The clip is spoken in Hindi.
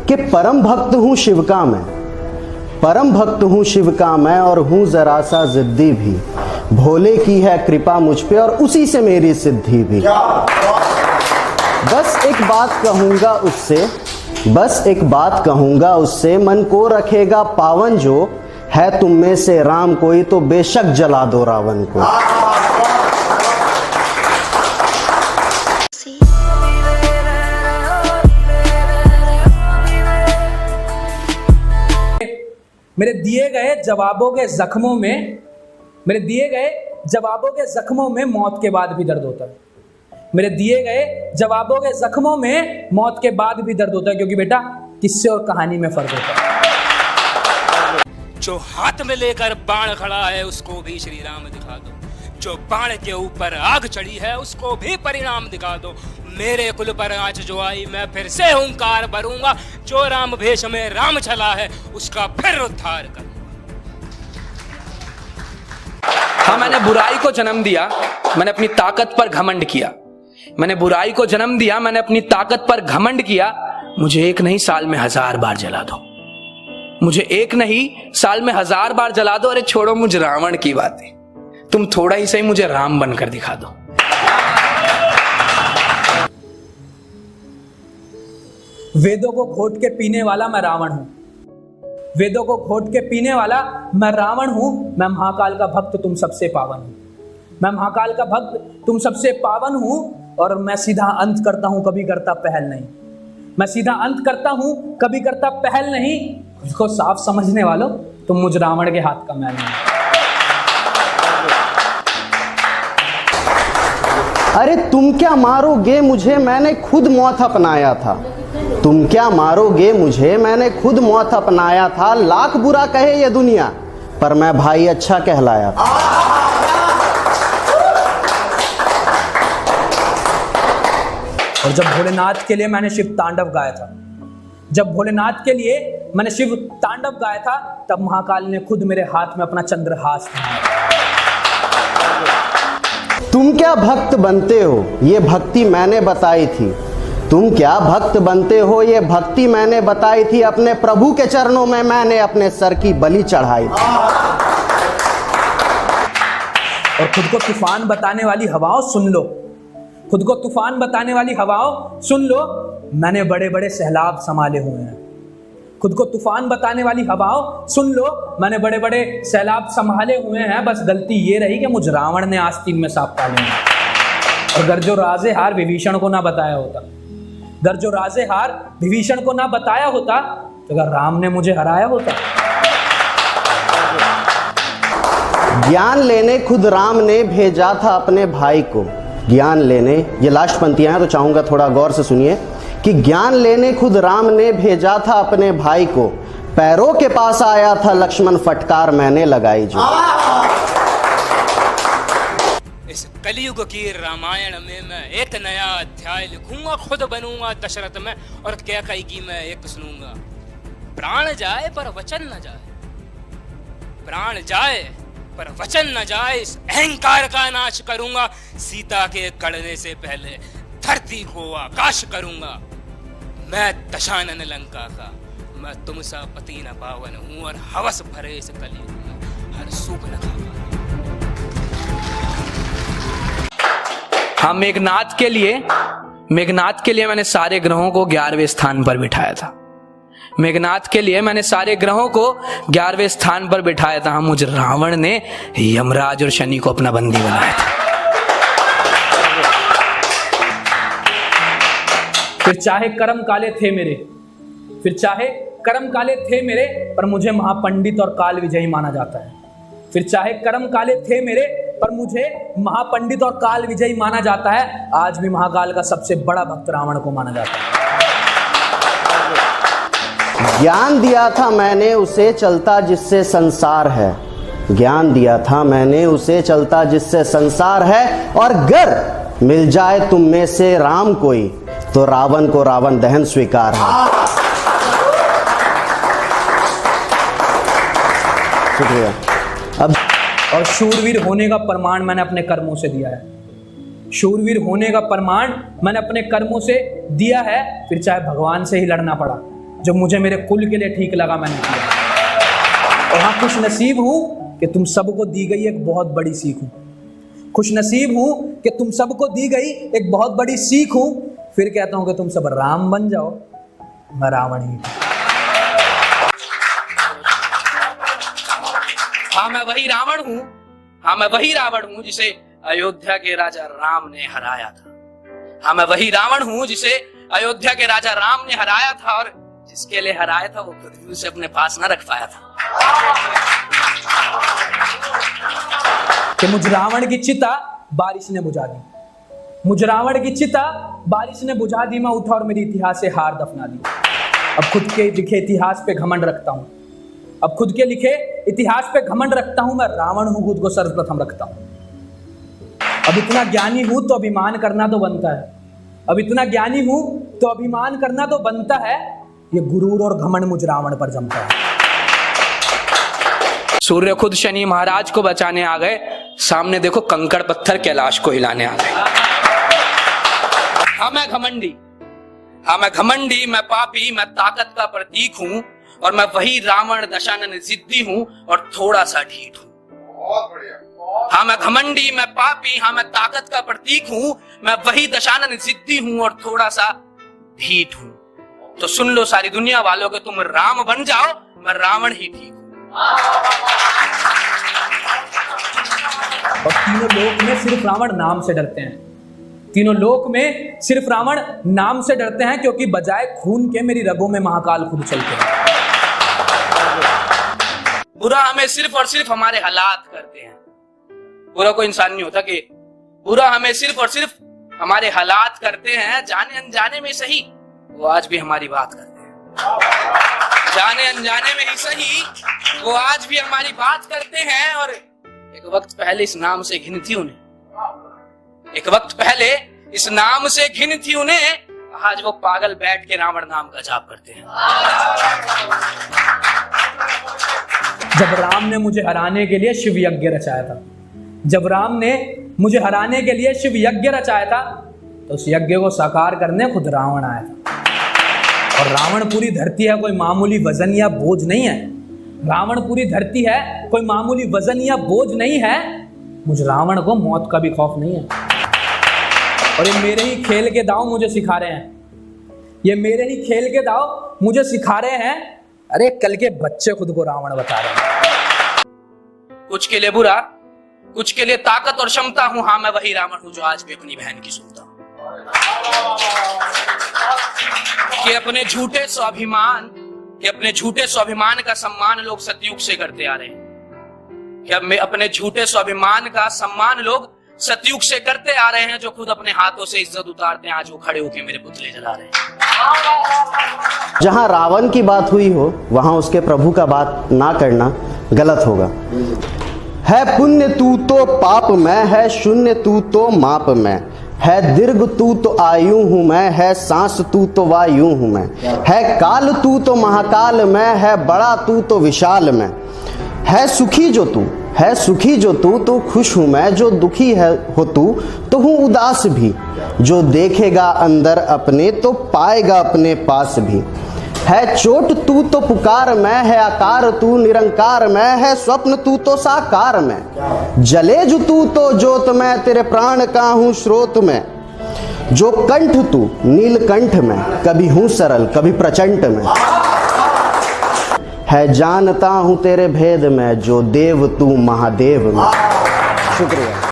कि परम भक्त हूं शिव का मैं, परम भक्त हूं शिव का मैं, और हूं जरा सा जिद्दी भी। भोले की है कृपा मुझ पे और उसी से मेरी सिद्धि भी। बस एक बात कहूंगा उससे, बस एक बात कहूंगा उससे, मन को रखेगा पावन जो है तुम में से राम कोई, तो बेशक जला दो रावण को। मेरे दिए गए जवाबों के जख्मों में, मेरे दिए गए जवाबों के जख्मों में मौत के बाद भी दर्द होता है। मेरे दिए गए जवाबों के जख्मों में मौत के बाद भी दर्द होता है, क्योंकि बेटा किस्से और कहानी में फर्क होता है। जो हाथ में लेकर बाण खड़ा है उसको भी श्री राम दिखा दो, जो बाण के ऊपर आग चढ़ी है उसको भी परिणाम दिखा दो। मेरे कुल पर आंच जो आई मैं फिर से हुंकार भरूंगा, जो राम भेष में राम चला है उसका फिर उद्धार करूंगा। हाँ, मैंने बुराई को जन्म दिया, मैंने अपनी ताकत पर घमंड किया। मैंने बुराई को जन्म दिया, मैंने अपनी ताकत पर घमंड किया। मुझे एक नहीं साल में 1000 बार जला दो, मुझे एक नहीं साल में 1000 बार जला दो। अरे छोड़ो मुझ रावण की बातें, तुम थोड़ा ही सही मुझे राम बनकर दिखा दो। वेदों को घोट के पीने वाला मैं रावण हूं, वेदों को घोट के पीने वाला मैं रावण हूं। मैं महाकाल का भक्त तुम सबसे पावन हूं, मैं महाकाल का भक्त तुम सबसे पावन हूं। और मैं सीधा अंत करता हूं, कभी करता पहल नहीं। मैं सीधा अंत करता हूं, कभी करता पहल नहीं। उसको साफ समझने वालों, तुम मुझ रावण के हाथ का मैल नहीं। अरे तुम क्या मारोगे मुझे, मैंने खुद मौत अपनाया था। तुम क्या मारोगे मुझे, मैंने खुद मौत अपनाया था। लाख बुरा कहे ये दुनिया, पर मैं भाई अच्छा कहलाया था। और जब भोलेनाथ के लिए मैंने शिव तांडव गाया था, जब भोलेनाथ के लिए मैंने शिव तांडव गाया था, तब महाकाल ने खुद मेरे हाथ में अपना चंद्रहास थमाया। तुम क्या भक्त बनते हो ये भक्ति मैंने बताई थी, तुम क्या भक्त बनते हो ये भक्ति मैंने बताई थी। अपने प्रभु के चरणों में मैंने अपने सर की बलि चढ़ाई थी। और खुद को तूफान बताने वाली हवाओं सुन लो, खुद को तूफान बताने वाली हवाओं सुन लो, मैंने बड़े बड़े सैलाब संभाले हुए हैं। खुद को तूफान बताने वाली हवाओं सुन लो, मैंने बड़े बड़े सैलाब संभाले हुए हैं। बस गलती ये रही कि मुझ रावण ने आस्तीन में सांप पाले हैं। और अगर जो राजे हार विभीषण को ना बताया होता, अगर जो राजे हार विभीषण को ना बताया होता, तो अगर राम ने मुझे हराया होता। ज्ञान लेने खुद राम ने भेजा था अपने भाई को, ज्ञान लेने, ये लास्ट पंक्तियां हैं तो चाहूंगा थोड़ा गौर से सुनिए, कि ज्ञान लेने खुद राम ने भेजा था अपने भाई को, पैरों के पास आया था लक्ष्मण फटकार मैंने लगाई जो। इस कलयुग की रामायण में मैं एक नया अध्याय लिखूंगा, खुद बनूंगा दशरथ में और कैकई की मैं एक सुनूंगा। प्राण जाए पर वचन न जाए, प्राण जाए पर वचन न जाए, इस अहंकार का नाश करूंगा। सीता के कड़ने से पहले धरती को आकाश करूंगा। मैं दशानन लंका का, मैं तुम सा पति न पावन हूं, और हवस भरे इस कलयुग में हर सुख न खावा। हाँ, मेघनाथ के लिए मैंने सारे ग्रहों को 11वें स्थान पर बिठाया था। मेघनाथ के लिए मैंने सारे ग्रहों को 11वें स्थान पर बिठाया था। मुझ रावण ने यमराज और शनि को अपना बंदी बनाया था। फिर चाहे कर्म काले थे मेरे, फिर चाहे कर्म काले थे मेरे, पर मुझे महापंडित और काल विजयी माना जाता है। फिर चाहे कर्म काले थे मेरे, पर मुझे महापंडित और काल विजयी माना जाता है। आज भी महाकाल का सबसे बड़ा भक्त रावण को माना जाता है। ज्ञान दिया था मैंने उसे चलता जिससे संसार है, ज्ञान दिया था मैंने उसे चलता जिससे संसार है। और गर मिल जाए तुम में से राम कोई, तो रावण को रावण दहन स्वीकार है। शुक्रिया। अब और शूरवीर होने का प्रमाण मैंने अपने कर्मों से दिया है, शूरवीर होने का प्रमाण मैंने अपने कर्मों से दिया है। फिर चाहे भगवान से ही लड़ना पड़ा, जो मुझे मेरे कुल के लिए ठीक लगा मैंने किया। और हाँ, खुश नसीब हूं कि तुम सबको दी गई एक बहुत बड़ी सीख हूं। खुश नसीब हूं कि तुम सबको दी गई एक बहुत बड़ी सीख हूं। फिर कहता हूं कि तुम सब राम बन जाओ, मैं रावण ही। हाँ मैं वही रावण हूँ, हाँ मैं वही रावण हूँ जिसे अयोध्या के राजा राम ने हराया था। हाँ मैं वही रावण हूँ जिसे अयोध्या के राजा राम ने हराया था, और जिसके लिए हराया था वो खुद भी उसे अपने पास न रख पाया था। कि मुझ रावण की चिता बारिश ने बुझा दी, मुझ रावण की चिता बारिश ने बुझा दी। मैं उठा और मेरी इतिहास से हार दफना दी। अब खुद के लिखे इतिहास पे घमंड रखता हूं, अब खुद के लिखे इतिहास पे घमंड रखता हूं। मैं रावण हूं, खुद को सर्वप्रथम रखता हूं। अब इतना ज्ञानी हूं तो अभिमान करना तो बनता है, अब इतना ज्ञानी हूं तो अभिमान करना तो बनता है। ये गुरूर और घमंड मुझ रावण पर जमता है। सूर्य खुद शनि महाराज को बचाने आ गए, सामने देखो कंकड़ पत्थर कैलाश को हिलाने आ गए। हाँ मैं घमंडी, हाँ मैं घमंडी, मैं पापी, मैं ताकत का प्रतीक हूं, और मैं वही रावण दशानन जिद्दी हूं और थोड़ा सा ढीठ हूं। बहुत बढ़िया। हाँ मैं घमंडी, मैं पापी, हाँ मैं ताकत का प्रतीक हूं, मैं वही दशानन जिद्दी हूं और थोड़ा सा ढीठ हूं। तो सुन लो सारी दुनिया वालों के, तुम राम बन जाओ, मैं रावण ही ठीक हूं। और तीनों लोक में सिर्फ रावण नाम से डरते हैं, तीनों लोक में सिर्फ रावण नाम से डरते हैं, क्योंकि बजाय खून के मेरी रगों में महाकाल खुद चलते हैं। बुरा हमें सिर्फ और सिर्फ हमारे हालात करते हैं, बुरा कोई इंसान नहीं होता। कि बुरा हमें सिर्फ और सिर्फ हमारे हालात करते हैं, जाने अनजाने में सही वो आज भी हमारी बात करते हैं, जाने अनजाने में ही सही वो आज भी हमारी बात करते हैं। और एक वक्त पहले इस नाम से घिन थी उन्हें, एक वक्त पहले इस नाम से घिन थी उन्हें, आज वो पागल बैठ के रावण नाम का जाप करते हैं। जब राम ने मुझे हराने के लिए शिव यज्ञ रचाया था, जब राम ने मुझे हराने के लिए शिव यज्ञ रचाया था, तो उस यज्ञ को साकार करने खुद रावण आया था। और रावण पूरी धरती है, कोई मामूली वजन या बोझ नहीं है। रावण पूरी धरती है, कोई मामूली वजन या बोझ नहीं है। मुझ रावण को मौत का भी खौफ नहीं है। और ये मेरे ही खेल के दांव मुझे सिखा रहे हैं, ये मेरे ही खेल के दांव मुझे सिखा रहे हैं। अरे कल के बच्चे खुद को रावण बता रहे हैं। कुछ के लिए बुरा, कुछ के लिए ताकत और क्षमता हूं। हाँ मैं वही रावण हूं जो आज भी अपनी बहन की सुनता हूं, कि अपने झूठे स्वाभिमान का सम्मान लोग सतयुग से करते आ रहे हैं, कि अपने झूठे स्वाभिमान का सम्मान लोग सतयुग से करते आ रहे हैं। जो खुद अपने हाथों से इज्जत उतारते हैं, आज वो खड़े होकर मेरे पुतले जला रहे हैं। जहां रावण की बात हुई हो वहां उसके प्रभु का बात ना करना गलत होगा। है पुण्य तू तो पाप मैं, है शून्य तू तो माप मैं, है दीर्घ तू तो आयु हूं मैं, है सांस तू तो वायु हूं मैं, है काल तू तो महाकाल मैं, है बड़ा तू तो विशाल मैं, है सुखी जो तू, है सुखी जो तू तो खुश हूं मैं, जो दुखी है हो तू तो हूं उदास भी, जो देखेगा अंदर अपने तो पाएगा अपने पास भी, है चोट तू तो पुकार मैं, है आकार तू निरंकार मैं, है स्वप्न तू तो साकार मैं, जले जो तू तो ज्योत मैं, तेरे प्राण का हूं स्रोत में, जो कंठ तू नीलकंठ में, कभी हूं सरल कभी प्रचंड में, है जानता हूं तेरे भेद में, जो देव तू महादेव में। शुक्रिया।